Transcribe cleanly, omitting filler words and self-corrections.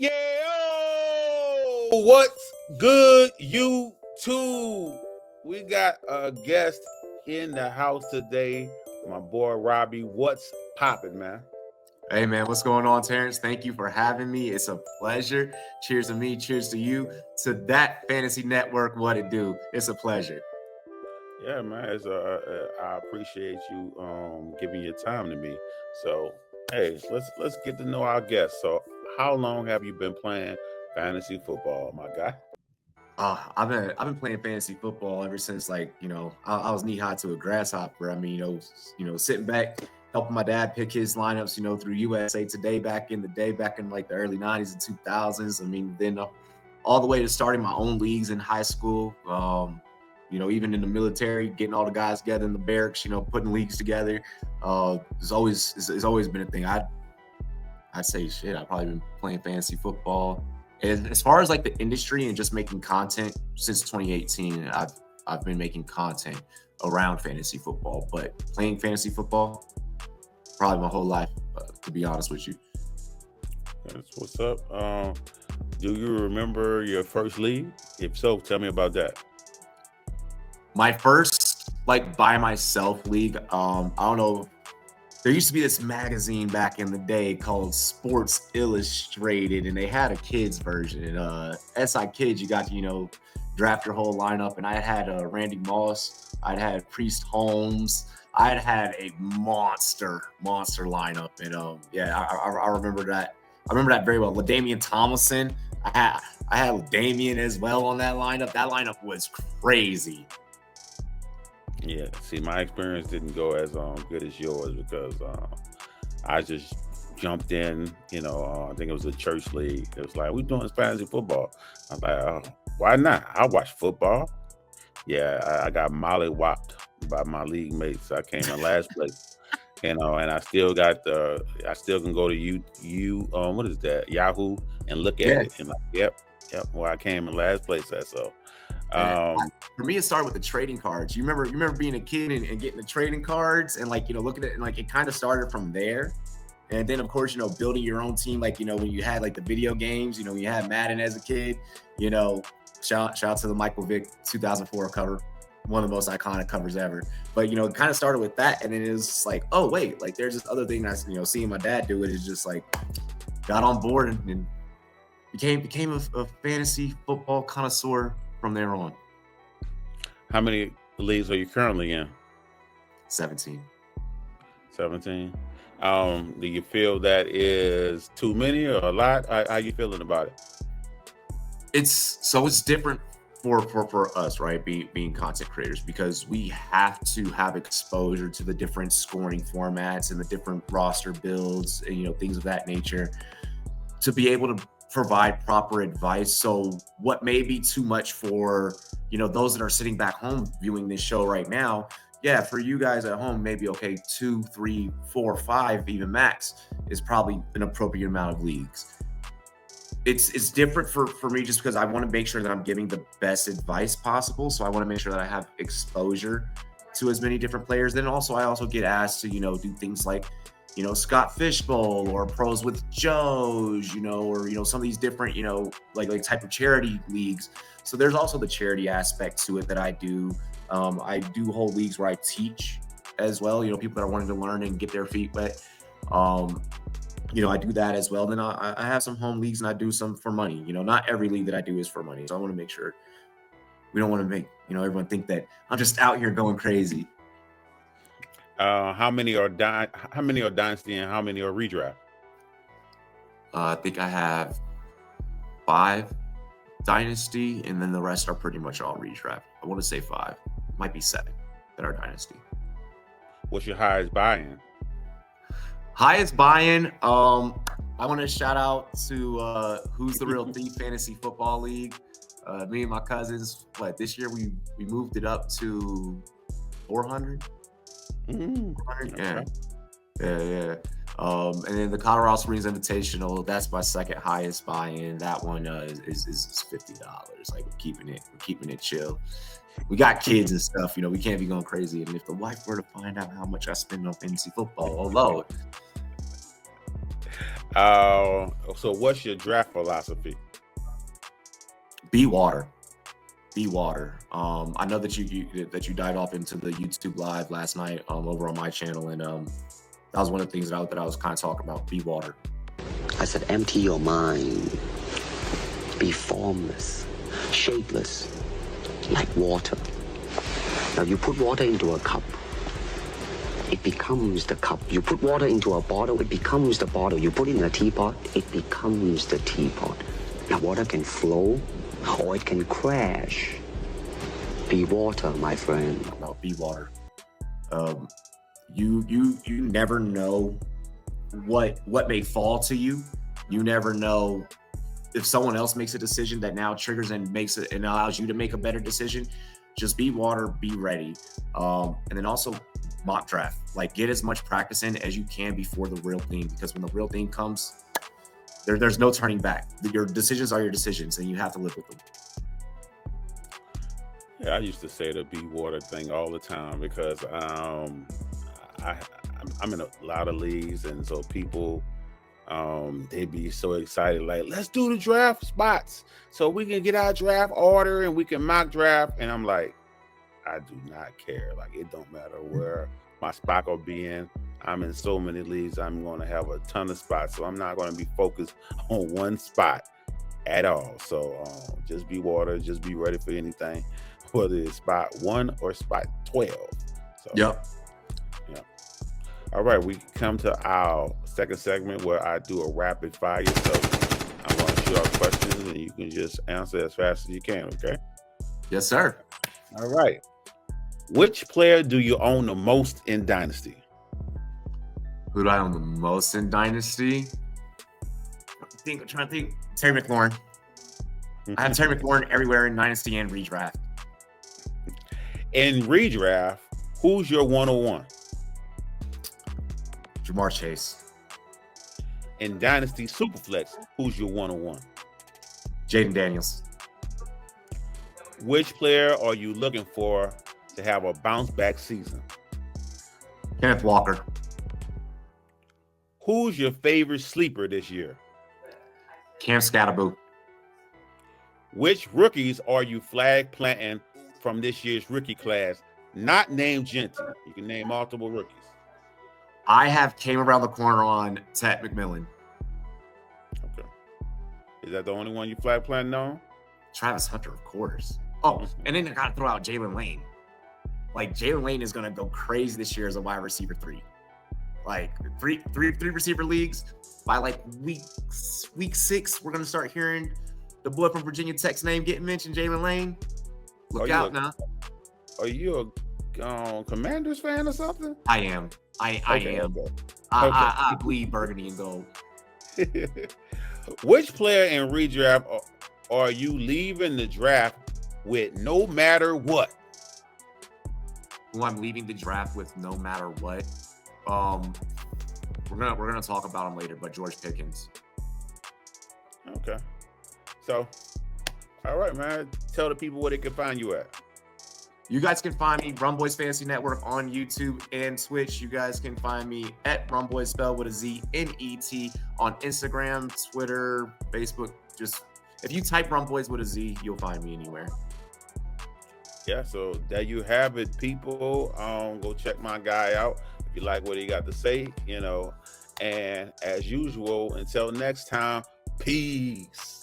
Yeah, what's good, YouTube? We got a guest in the house today, my boy Robbie. What's popping, man? Hey man, what's going on, Terrence? Thank you for having me. It's a pleasure. Cheers to me, cheers to you, to that fantasy network. What it do? It's a pleasure. Yeah, man. I appreciate you giving your time to me. So, hey, let's get to know our guest. So, how long have you been playing fantasy football, my guy? I've been playing fantasy football ever since I was knee high to a grasshopper. I mean, sitting back, helping my dad pick his lineups, through USA Today back in the day, back in like the early '90s and 2000s. I mean, then all the way to starting my own leagues in high school. Even in the military, getting all the guys together in the barracks, putting leagues together. It's always been a thing. I'd say shit. I've probably been playing fantasy football. And as far as like the industry and just making content since 2018, I've been making content around fantasy football. But playing fantasy football, probably my whole life, to be honest with you. That's what's up. Do you remember your first league? If so, tell me about that. My first like by myself league, I don't know. There used to be this magazine back in the day called Sports Illustrated, and they had a kids version. And SI Kids, you got to, draft your whole lineup. And I had Randy Moss, I'd had Priest Holmes, I'd had a monster lineup. And I remember that. I remember that very well. LaDainian Tomlinson, I had LaDainian as well on that lineup. That lineup was crazy. Yeah, see, my experience didn't go as good as yours because I just jumped in. I think it was a church league. It was like, we doing fantasy football. I was like, oh, why not? I watch football. Yeah, I got mollywopped by my league mates. I came in last place. And I still I still can go to what is that, Yahoo, and look at it and like, yep. Well, I came in last place. That's so. For me, it started with the trading cards. You remember being a kid and getting the trading cards and looking at it, and it kind of started from there. And then of course, building your own team, when you had like the video games, when you had Madden as a kid, shout out to the Michael Vick 2004 cover, one of the most iconic covers ever. But it kind of started with that, and then it was like, oh wait, like there's this other thing that's seeing my dad do it is just like got on board and became a fantasy football connoisseur from there on. How many leagues are you currently in? 17. 17. Do you feel that is too many or a lot? How you feeling about it? It's different for us, right? Being content creators, because we have to have exposure to the different scoring formats and the different roster builds and things of that nature to be able to provide proper advice. So what may be too much for those that are sitting back home viewing this show right now, yeah, for you guys at home, maybe okay, 2, 3, 4, 5 even max is probably an appropriate amount of leagues. It's different for me just because I want to make sure that I'm giving the best advice possible. So I want to make sure that I have exposure to as many different players. Then also I also get asked to do things like Scott Fishbowl or Pros with Joes, or some of these different, like type of charity leagues. So there's also the charity aspect to it that I do. I do hold leagues where I teach as well, people that are wanting to learn and get their feet wet. I do that as well. Then I have some home leagues and I do some for money. Not every league that I do is for money. So I want to make sure we don't want to make, everyone think that I'm just out here going crazy. How many are Dynasty and how many are redraft? I think I have 5 Dynasty, and then the rest are pretty much all redraft. I want to say 5, might be 7 that are Dynasty. What's your highest buy-in? Highest buy-in. I want to shout out to Who's the Real Thief Fantasy Football League. Me and my cousins. This year we moved it up to 400. Yeah. And then the Colorado Springs Invitational, that's my second highest buy-in. That one is $50. Like we're keeping it chill. We got kids and stuff, we can't be going crazy. And if the wife were to find out how much I spend on fantasy football, oh Lord. So what's your draft philosophy? Be water. Be water. I know that you dived off into the YouTube live last night over on my channel, and that was one of the things that I was kind of talking about. Be water. I said, empty your mind. Be formless, shapeless, like water. Now you put water into a cup, it becomes the cup. You put water into a bottle, it becomes the bottle. You put it in a teapot, it becomes the teapot. Now water can flow or it can crash. Be water, my friend. No, be water. You never know what may fall to you. You never know if someone else makes a decision that now triggers and makes it and allows you to make a better decision. Just be water, be ready. And then also mock draft. Like, get as much practice in as you can before the real thing, because when the real thing comes, there's no turning back. Your decisions are your decisions, and you have to live with them. Yeah, I used to say the be water thing all the time because I'm in a lot of leagues, and so people they'd be so excited, like, let's do the draft spots so we can get our draft order and we can mock draft. And I'm like, I do not care. Like, it don't matter where my spot will be in. I'm in so many leagues, I'm going to have a ton of spots, so I'm not going to be focused on one spot at all. So just be water, just be ready for anything, whether it's spot 1 or spot 12. So Yep. All right, we come to our second segment where I do a rapid fire. So I'm going to shoot out questions and you can just answer as fast as you can, okay? Yes, sir. All right. Which player do you own the most in Dynasty? Who do I own the most in Dynasty? I'm trying to think. Terry McLaurin. I have Terry McLaurin everywhere in Dynasty and redraft. In redraft, who's your 101? Jamar Chase. In Dynasty Superflex, who's your 101? Jaden Daniels. Which player are you looking for to have a bounce back season? Kenneth Walker. Who's your favorite sleeper this year? Cam Scatterboo. Which rookies are you flag planting from this year's rookie class? Not named Genty. You can name multiple rookies. I have came around the corner on Ted McMillan. Okay. Is that the only one you flag planting on? Travis Hunter, of course. Oh, and then I got to throw out Jalen Lane. Like, Jalen Lane is going to go crazy this year as a wide receiver 3. Like, three receiver leagues. By like week 6, we're going to start hearing the boy from Virginia Tech's name getting mentioned, Jalen Lane. Look out now. Are you a Commanders fan or something? I am. I am. Okay. I bleed burgundy and gold. Which player in redraft are you leaving the draft with no matter what? Who I'm leaving the draft with no matter what? We're gonna talk about him later, but George Pickens. Okay. So, all right, man. Tell the people where they can find you at. You guys can find me, Rumboyz Fantasy Network, on YouTube and Twitch. You guys can find me at Rumboyz, spelled with a Z, N-E-T, on Instagram, Twitter, Facebook. Just if you type Rumboyz with a Z, you'll find me anywhere. Yeah, so there you have it, people. Go check my guy out if you like what he got to say, you know. And as usual, until next time, peace.